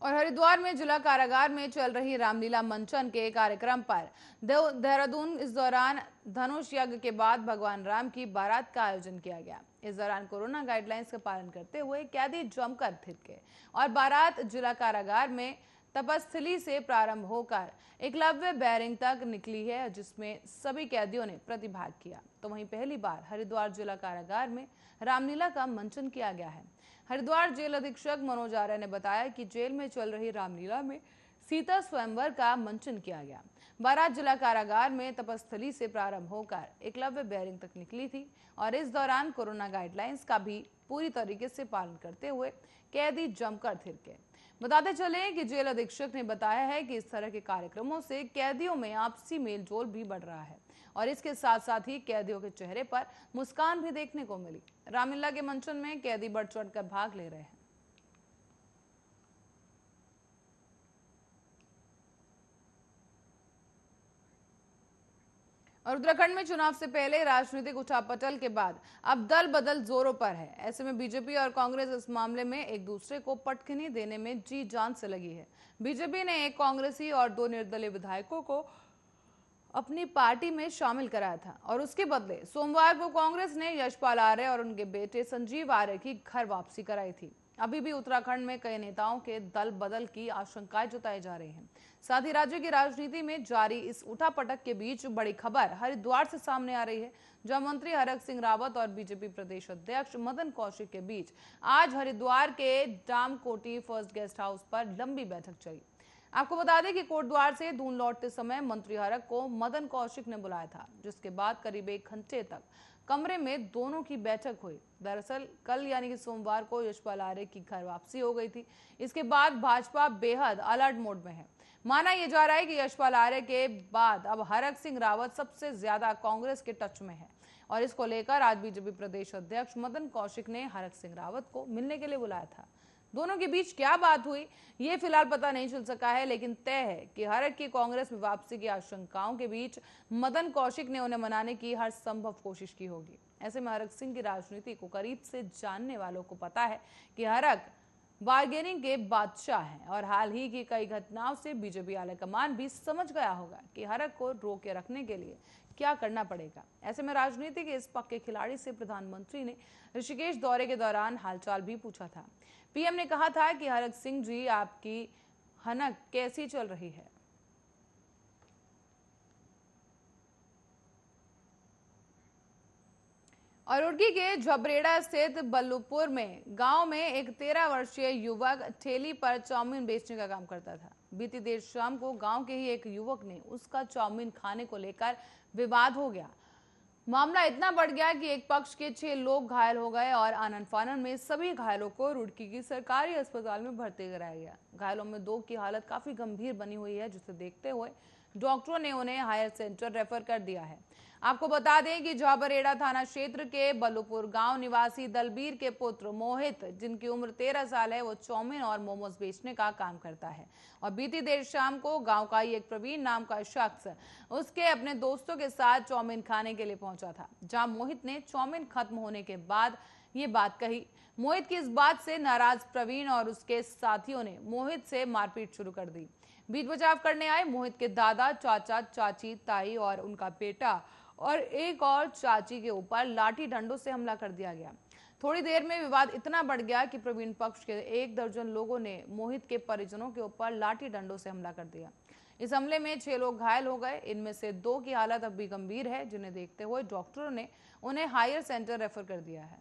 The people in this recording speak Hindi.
और हरिद्वार में जिला कारागार में चल रही रामलीला मंचन के कार्यक्रम पर देहरादून इस दौरान धनुष यज्ञ के बाद भगवान राम की बारात का आयोजन किया गया। इस दौरान कोरोना गाइडलाइंस का पालन करते हुए कैदी जमकर थिरके और बारात जिला कारागार में तपस्थली से प्रारंभ होकर एकलव्य बैरिंग तक निकली है, जिसमें सभी कैदियों ने प्रतिभाग किया। तो वहीं पहली बार हरिद्वार जिला कारागार में रामलीला का मंचन किया गया है। हरिद्वार जेल अधीक्षक मनोज आर्य ने बताया कि जेल में चल रही रामलीला में सीता स्वयंवर का मंचन किया गया। बारात जिला कारागार में तपस्थली से प्रारंभ होकर एकलव्य बैरिंग तक निकली थी और इस दौरान कोरोना गाइडलाइंस का भी पूरी तरीके से पालन करते हुए कैदी जमकर थिरके। बताते चले कि जेल अधीक्षक ने बताया है कि इस तरह के कार्यक्रमों से कैदियों में आपसी मेलजोल भी बढ़ रहा है और इसके साथ साथ ही कैदियों के चेहरे पर मुस्कान भी देखने को मिली। रामलीला के मंचन में कैदी बढ़ चढ़कर भाग ले रहे हैं। और उत्तराखंड में चुनाव से पहले राजनीतिक उठापटल के बाद अब दल बदल जोरों पर है। ऐसे में बीजेपी और कांग्रेस इस मामले में एक दूसरे को पटखनी देने में जी जान से लगी है। बीजेपी ने एक कांग्रेसी और 2 निर्दलीय विधायकों को अपनी पार्टी में शामिल कराया था और उसके बदले सोमवार को कांग्रेस ने यशपाल आर्य और उनके बेटे संजीव आर्य की घर वापसी कराई थी। अभी भी उत्तराखंड में कई नेताओं के दल बदल की आशंकाएं जताई जा रही हैं। साथ ही राज्य की राजनीति में जारी इस उठापटक के बीच बड़ी खबर हरिद्वार से सामने आ रही है, जहां मंत्री हरक सिंह रावत और बीजेपी प्रदेश अध्यक्ष मदन कौशिक के बीच आज हरिद्वार के डामकोटी फर्स्ट गेस्ट हाउस पर लंबी बैठक चली। आपको बता दें कि कोटद्वार से दून लौटते समय मंत्री हरक को मदन कौशिक ने बुलाया था, जिसके बाद करीब 1 घंटे तक कमरे में दोनों की बैठक हुई। दरअसल कल यानी कि सोमवार को यशपाल आर्य की घर वापसी हो गई थी। इसके बाद भाजपा बेहद अलर्ट मोड में है। माना यह जा रहा है कि यशपाल आर्य के बाद अब हरक सिंह रावत सबसे ज्यादा कांग्रेस के टच में है और इसको लेकर आज बीजेपी प्रदेश अध्यक्ष मदन कौशिक ने हरक सिंह रावत को मिलने के लिए बुलाया था। दोनों के बीच क्या बात हुई ये फिलहाल पता नहीं चल सका है, लेकिन तय है कि हरक की कांग्रेस में वापसी की आशंकाओं के बीच मदन कौशिक ने उन्हें मनाने की हर संभव कोशिश की होगी। ऐसे में हरक सिंह की राजनीति को करीब से जानने वालों को पता है कि हरक बार्गेनिंग के बादशाह हैं और हाल ही की कई घटनाओं से बीजेपी आलाकमान भी समझ गया होगा कि हरक को रोके रखने के लिए क्या करना पड़ेगा। ऐसे में राजनीति के इस पक्के खिलाड़ी से प्रधानमंत्री ने ऋषिकेश दौरे के दौरान हालचाल भी पूछा था। पीएम ने कहा था कि हरक सिंह जी, आपकी हनक कैसी चल रही है। और रुड़की के झबरेड़ा स्थित बल्लूपुर में गांव में एक 13 वर्षीय युवक ठेली पर चाउमीन बेचने का काम करता था। बीती देर शाम को गांव के ही एक युवक ने उसका चाउमीन खाने को लेकर विवाद हो गया। मामला इतना बढ़ गया कि एक पक्ष के 6 लोग घायल हो गए और आनन फानन में सभी घायलों को रुड़की की सरकारी अस्पताल में भर्ती कराया गया। घायलों में 2 की हालत काफी गंभीर बनी हुई है, जिसे देखते हुए डॉक्टरों ने उन्हें हायर सेंटर रेफर कर दिया है। आपको बता दें कि झाबरेड़ा थाना क्षेत्र के बल्लूपुर गांव निवासी दलबीर के पुत्र मोहित, जिनकी उम्र 13 साल है, वो चाउमीन और मोमोज बेचने का काम करता है और बीती देर शाम को गांव का ही एक प्रवीण नाम का शख्स उसके अपने दोस्तों के साथ चाउमीन खाने के लिए पहुंचा था, जहां मोहित ने चाउमीन खत्म होने के बाद ये बात कही। मोहित की इस बात से नाराज प्रवीण और उसके साथियों ने मोहित से मारपीट शुरू कर दी। बीच बचाव करने आए मोहित के दादा, चाचा, चाची, ताई और उनका बेटा और एक और चाची के ऊपर लाठी डंडों से हमला कर दिया गया। थोड़ी देर में विवाद इतना बढ़ गया कि प्रवीण पक्ष के 1 दर्जन लोगों ने मोहित के परिजनों के ऊपर लाठी डंडों से हमला कर दिया। इस हमले में 6 लोग घायल हो गए। इनमें से 2 की हालत अब भी गंभीर है, जिन्हें देखते हुए डॉक्टरों ने उन्हें हायर सेंटर रेफर कर दिया है।